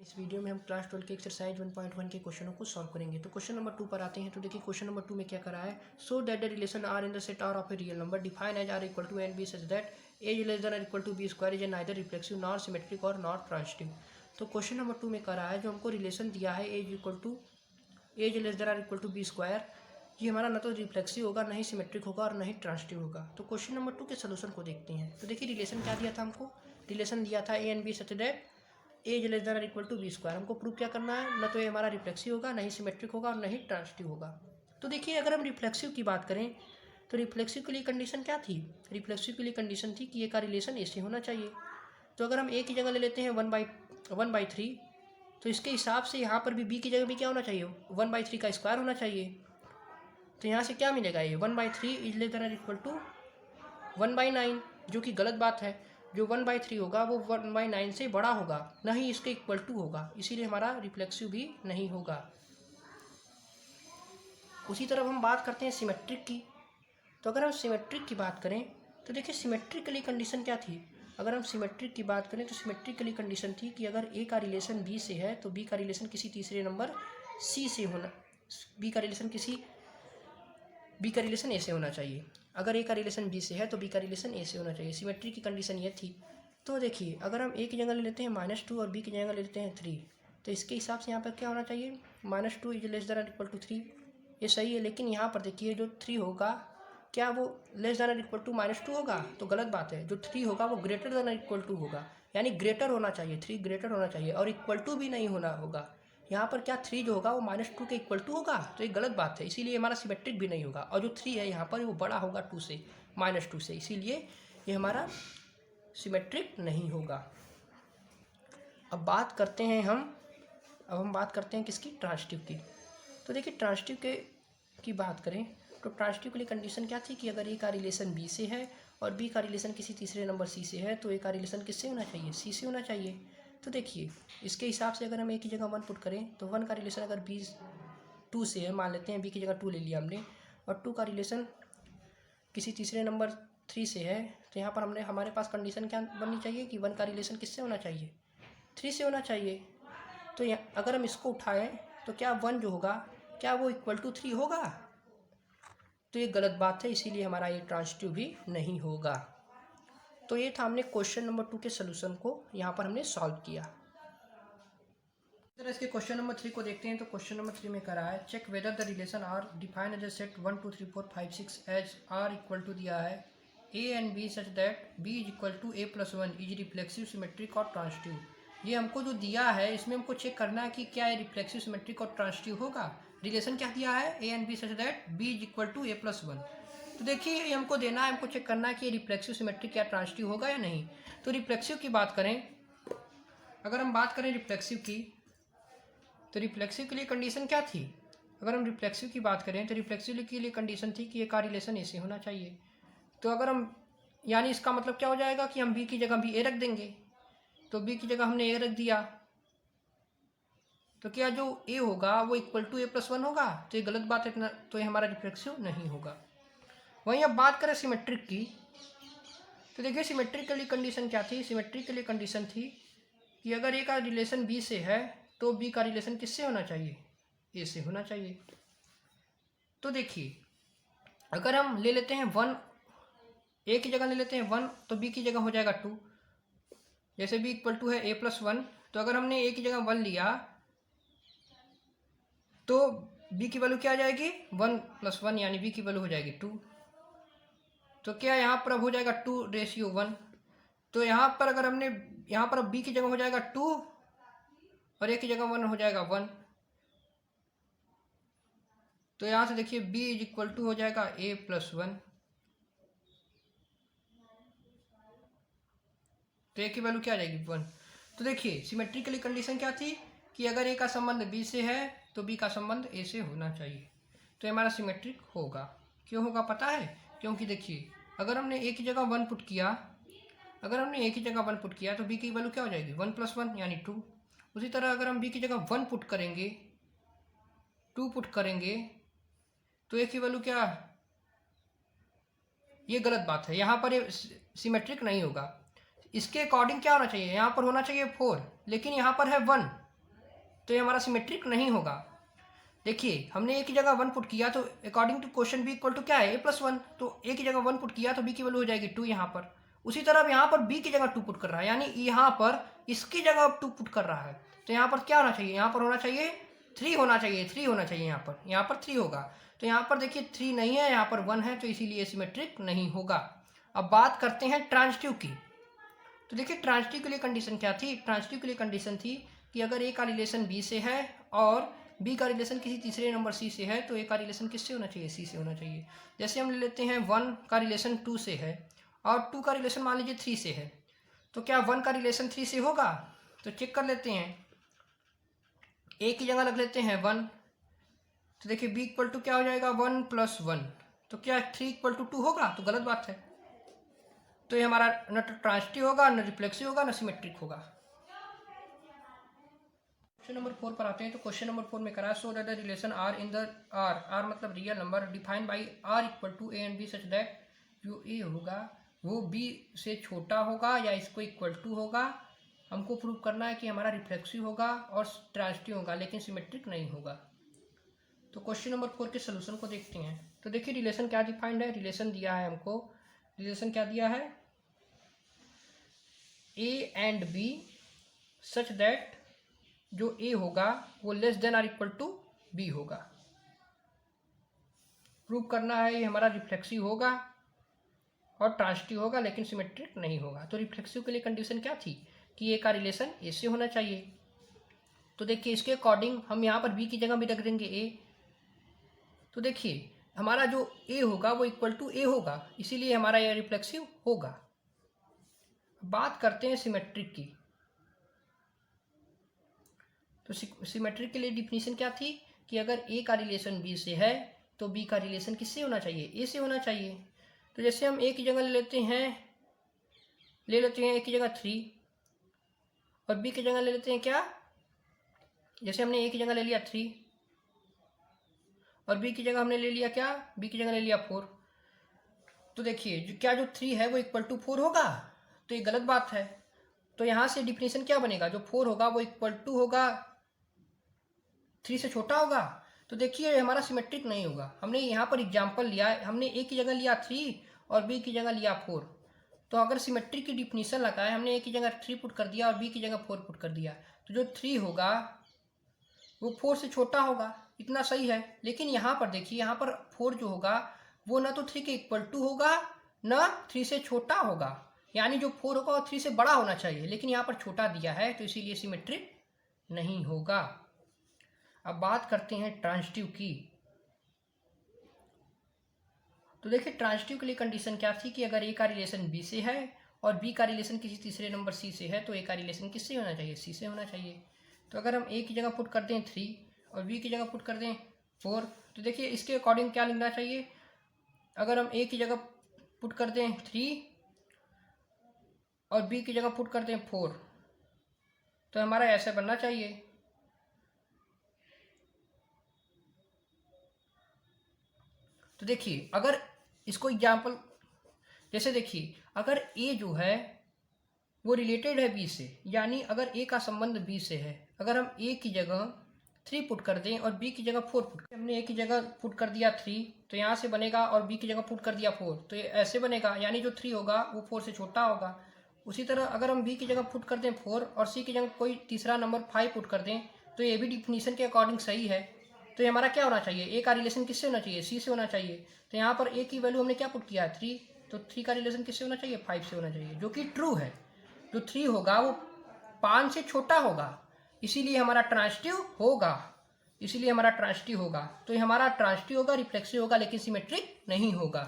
इस वीडियो में हम क्लास 12 के एक्सरसाइज 1.1 के क्वेश्चनों को सॉल्व करेंगे। तो क्वेश्चन नंबर 2 पर आते हैं। तो देखिए क्वेश्चन नंबर 2 में क्या करा है। So that the relation R in the set R of a real number define as R equal to an b such that a less than equal to b square is neither reflexive nor symmetric और nor transitive. तो question number 2 में करा है जो हमको relation दिया है as equal to as less than equal to b square, ये हमारा ना तो रिफ्लेक्सिव होगा, ना ही सिमेट्रिक होगा और ना ही ट्रांजिटिव होगा। तो क्वेश्चन नंबर 2 के सोल्यूशन को देखते हैं। तो देखिए रिलेशन क्या दिया था हमको, रिलेशन दिया था a and B such that as less than equal to b square. हमको प्रूव क्या करना है, ना तो ये हमारा रिफ्लेक्सिव होगा, ना ही सिमेट्रिक होगा और ना ही ट्रांजिटिव होगा। तो देखिए अगर हम रिफ्लेक्सिव की बात करें तो रिफ्लेक्सिव के लिए कंडीशन क्या थी, रिफ्लेक्सिव के लिए कंडीशन थी कि ए का रिलेशन ऐसे होना चाहिए। तो अगर हम ए की जगह ले लेते हैं 1/3, तो इसके हिसाब से यहाँ पर भी बी की जगह भी क्या होना चाहिए, 1/3 का स्क्वायर होना चाहिए। तो यहाँ से क्या मिलेगा, ये 1/3 is less than equal to 1/9, जो कि गलत बात है। जो 1/3 होगा वो 1/9 से बड़ा होगा, ना ही इसके इक्वल टू होगा, इसीलिए हमारा रिफ्लेक्सिव भी नहीं होगा। उसी तरह हम बात करते हैं सिमेट्रिक की। तो अगर हम सिमेट्रिक की बात करें तो देखिए सिमेट्रिक के लिए कंडीशन क्या थी। अगर हम सिमेट्रिक की बात करें तो सिमेट्रिक के लिए कंडीशन थी कि अगर ए का रिलेशन बी से है तो बी का रिलेशन किसी तीसरे नंबर सी से होना, बी का रिलेशन ए से होना चाहिए। अगर ए का रिलेशन बी से है तो बी का रिलेशन ए से होना चाहिए। सिमेट्री की कंडीशन ये थी। तो देखिए अगर हम ए की जगह ले लेते हैं -2 और बी की जगह ले लेते हैं 3, तो इसके हिसाब से यहाँ पर क्या होना चाहिए, -2 is less than equal to 3, ये सही है। लेकिन यहाँ पर देखिए जो 3 होगा क्या वो लेस देन इक्वल टू -2 होगा, तो गलत बात है। जो 3 होगा वो ग्रेटर देन इक्वल टू होगा, यानी ग्रेटर होना चाहिए, 3 ग्रेटर होना चाहिए और इक्वल टू भी नहीं होना होगा। यहाँ पर क्या 3 जो होगा वो -2 के इक्वल टू होगा, तो ये गलत बात है, इसीलिए हमारा सिमेट्रिक भी नहीं होगा। और जो 3 है यहाँ पर वो बड़ा होगा 2 से, -2 से, इसीलिए ये हमारा सिमेट्रिक नहीं होगा। अब हम बात करते हैं किसकी, ट्रांजिटिव की। तो देखिए ट्रांजिटिव की बात करें तो ट्रांजिटिव के लिए कंडीशन क्या थी कि अगर ए का रिलेशन बी से है और बी का रिलेशन किसी तीसरे नंबर सी से है तो ए का रिलेशन किससे होना चाहिए, सी से होना चाहिए। तो देखिए इसके हिसाब से अगर हम ए की जगह 1 पुट करें तो 1 का रिलेशन अगर बी 2 से है, मान लेते हैं बी की जगह 2 ले लिया हमने, और 2 का रिलेशन किसी तीसरे नंबर 3 से है, तो यहाँ पर हमारे पास कंडीशन क्या बननी चाहिए कि 1 का रिलेशन किससे होना चाहिए, 3 से होना चाहिए। तो अगर हम इसको उठाएं तो क्या 1 जो होगा क्या वो इक्वल टू 3 होगा, तो ये गलत बात है, इसीलिए हमारा ये ट्रांजिटिव भी नहीं होगा। तो ये था हमने क्वेश्चन नंबर 2 के सोल्यूशन को यहाँ पर हमने सॉल्व किया। इस तरह इसके क्वेश्चन नंबर 3 को देखते हैं। तो क्वेश्चन नंबर 3 में करा है check whether the relation R define as a set 1 2 3 4 5 6 as R equal to दिया है a and B such that b is equal to a+1 is reflexive symmetric और ट्रांजिटिव। ये हमको जो दिया है इसमें हमको चेक करना है कि क्या ये रिफ्लेक्सिव सिमेट्रिक और ट्रांजिटिव होगा। रिलेशन क्या दिया है, a and B such that b is equal to a+1। तो देखिए ये हमको देना है, हमको चेक करना है कि ये रिफ्लेक्सिव सिमेट्रिक या ट्रांजिटिव होगा या नहीं। तो रिफ्लेक्सिव की बात करें, अगर हम बात करें रिफ्लेक्सिव की, तो रिफ्लेक्सिव के लिए कंडीशन क्या थी। अगर हम रिफ्लेक्सिव की बात करें तो रिफ्लेक्सिव के लिए कंडीशन थी कि ये का रिलेशन ऐसे होना चाहिए। तो अगर हम, यानी इसका मतलब क्या हो जाएगा कि हम बी की जगह भी ए रख देंगे। तो बी की जगह हमने ए रख दिया, तो क्या जो ए होगा वो इक्वल टू a+1 होगा, तो ये गलत बात है, तो ये हमारा रिफ्लेक्सिव नहीं होगा। वहीं अब बात करें सिमेट्रिक की, तो देखिए सिमेट्रिक के लिए कंडीशन क्या थी, सिमेट्रिक के लिए कंडीशन थी कि अगर ए का रिलेशन बी से है तो बी का रिलेशन किससे होना चाहिए, ए से होना चाहिए। तो देखिए अगर हम ले लेते हैं 1, ए की जगह ले लेते हैं 1 तो बी की जगह हो जाएगा 2, जैसे बी इक्वल टू है a+1, तो अगर हमने ए की जगह 1 लिया तो बी की वैल्यू क्या आ जाएगी, 1 + 1, यानी बी की वैल्यू हो जाएगी 2। तो क्या यहाँ पर अब हो जाएगा 2:1। तो यहाँ पर अगर हमने, यहाँ पर अब बी की जगह हो जाएगा 2 और ए की जगह 1 हो जाएगा 1। तो यहाँ से देखिए b इज इक्वल टू हो जाएगा a+1, तो ए की वैल्यू क्या आ जाएगी 1। तो देखिए सिमेट्रिकली कंडीशन क्या थी कि अगर ए का संबंध बी से है तो बी का संबंध ए से होना चाहिए, तो हमारा सिमेट्रिक होगा। क्यों होगा पता है, क्योंकि देखिए अगर हमने ए की जगह 1 पुट किया, तो बी की वैल्यू क्या हो जाएगी 1 + 1 यानी 2। उसी तरह अगर हम बी की जगह 1 पुट करेंगे, 2 पुट करेंगे, तो ए की वैल्यू क्या, ये गलत बात है, यहाँ पर ये सिमेट्रिक नहीं होगा। इसके अकॉर्डिंग क्या होना चाहिए, यहाँ पर होना चाहिए 4, लेकिन यहाँ पर है 1, तो ये हमारा सिमेट्रिक नहीं होगा। देखिए हमने ए की जगह 1 पुट किया तो according to question b equal to क्या है, a+1। तो ए की जगह 1 पुट किया तो बी की वैल्यू हो जाएगी 2 यहाँ पर। उसी तरह अब यहाँ पर बी की जगह 2 पुट कर रहा है, यानी यहाँ पर इसकी जगह अब 2 पुट कर रहा है। तो यहाँ पर क्या होना चाहिए, यहाँ पर होना चाहिए 3 होना चाहिए, 3 होना चाहिए यहाँ पर 3 होगा। तो यहाँ पर देखिए 3 नहीं है, यहाँ पर 1 है, तो इसीलिए सिमेट्रिक नहीं होगा। अब बात करते हैं ट्रांजिटिव की। तो देखिए ट्रांजिटिव के लिए कंडीशन क्या थी, ट्रांजिटिव के लिए कंडीशन थी कि अगर ए का रिलेशन बी से है और बी का रिलेशन किसी तीसरे नंबर सी से है तो ए का रिलेशन किससे होना चाहिए, सी से होना चाहिए। जैसे हम ले लेते हैं 1 का रिलेशन 2 से है और 2 का रिलेशन मान लीजिए 3 से है, तो क्या 1 का रिलेशन 3 से होगा? तो चेक कर लेते हैं, ए की जगह रख लेते हैं 1, तो देखिए बी इक्वल टू क्या हो जाएगा 1 + 1, तो क्या 3 = 2 होगा? तो गलत बात है। तो ये हमारा न ट्रांजिटिव होगा, न रिफ्लेक्सिव होगा, न सिमेट्रिक होगा। क्वेश्चन नंबर 4 पर आते हैं। तो क्वेश्चन नंबर 4 में करा so that the relation R in the R मतलब real number defined by R equal to A and B such that जो ए होगा वो बी से छोटा होगा या इसको इक्वल टू होगा। हमको प्रूव करना है कि हमारा रिफ्लेक्सिव होगा और ट्रांजिटिव होगा लेकिन सिमेट्रिक नहीं होगा। तो क्वेश्चन नंबर 4 के सोल्यूशन को देखते हैं। तो देखिए रिलेशन क्या डिफाइंड है, रिलेशन दिया है हमको, रिलेशन क्या दिया है, a and B such that जो ए होगा वो less than or equal to b होगा। प्रूव करना है ये हमारा रिफ्लेक्सिव होगा और ट्रांजिटिव होगा लेकिन सिमेट्रिक नहीं होगा। तो रिफ्लेक्सिव के लिए कंडीशन क्या थी कि ए का रिलेशन ए से होना चाहिए। तो देखिए इसके अकॉर्डिंग हम यहाँ पर बी की जगह भी रख देंगे ए। तो देखिए हमारा जो ए होगा वो इक्वल टू ए होगा, इसीलिए हमारा यह रिफ्लेक्सिव होगा। बात करते हैं सिमेट्रिक की। तो सिमेट्रिक के लिए डिफिनीशन क्या थी कि अगर ए का रिलेशन बी से है तो बी का रिलेशन किससे होना चाहिए, ए से होना चाहिए। तो जैसे हम ए की जगह ले लेते हैं ए की जगह 3 और बी की जगह ले लेते हैं क्या, जैसे हमने ए की जगह ले लिया 3 और बी की जगह हमने ले लिया क्या, बी की जगह ले लिया 4। तो देखिए क्या जो 3 है वो इक्वल टू 4 होगा? तो ये गलत बात है। तो यहाँ से डिफिनीशन क्या बनेगा, जो 4 होगा वो इक्वल टू होगा 3 से छोटा होगा। तो देखिए हमारा सिमेट्रिक नहीं होगा। हमने यहाँ पर एग्जाम्पल लिया, हमने ए की जगह लिया 3 और बी की जगह लिया 4। तो अगर सिमेट्रिक की डिफिनीशन लगाए, हमने ए की जगह 3 पुट कर दिया और बी की जगह 4 पुट कर दिया, तो जो 3 होगा वो 4 से छोटा होगा, इतना सही है। लेकिन यहाँ पर देखिए, यहाँ पर 4 जो होगा वो ना तो 3 के इक्वल टू होगा ना 3 से छोटा होगा, यानी जो 4 होगा वो 3 से बड़ा होना चाहिए, लेकिन यहाँ पर छोटा दिया है तो इसीलिए सिमेट्रिक नहीं होगा। अब बात करते हैं ट्रांजिटिव की। तो देखिए ट्रांजिटिव के लिए कंडीशन क्या थी कि अगर ए का रिलेशन बी से है और बी का रिलेशन किसी तीसरे नंबर सी से है तो ए का रिलेशन किससे होना चाहिए, सी से होना चाहिए। तो अगर हम ए की जगह पुट कर दें 3 और बी की जगह पुट कर दें 4, तो देखिए इसके अकॉर्डिंग क्या लिखना चाहिए, अगर हम ए की जगह पुट कर दें 3 और बी की जगह पुट कर दें 4, तो हमारा ऐसा बनना चाहिए। तो देखिए अगर इसको एग्जाम्पल जैसे देखिए, अगर ए जो है वो रिलेटेड है बी से, यानी अगर ए का संबंध बी से है, अगर हम ए की जगह 3 पुट कर दें और बी की जगह 4 पुट कर, हमने ए की जगह पुट कर दिया 3 तो यहाँ से बनेगा और बी की जगह पुट कर दिया 4 तो ये ऐसे बनेगा, यानी जो 3 होगा वो 4 से छोटा होगा। उसी तरह अगर हम बी की जगह पुट कर दें 4 और सी की जगह कोई तीसरा नंबर 5 पुट कर दें तो ये भी डिफिनीशन के अकॉर्डिंग सही है। तो ये हमारा क्या होना चाहिए, ए का रिलेशन किससे होना चाहिए, सी से होना चाहिए। तो यहाँ पर ए की वैल्यू हमने क्या पुट किया है 3, तो 3 का रिलेशन किससे होना चाहिए, 5 से होना चाहिए, जो कि ट्रू है। जो 3 होगा वो 5 से छोटा होगा, इसीलिए हमारा ट्रांजिटिव होगा, इसीलिए हमारा ट्रांजिटिव होगा। तो ये हमारा ट्रांजिटिव होगा, रिफ्लेक्सिव होगा, लेकिन सिमेट्रिक नहीं होगा।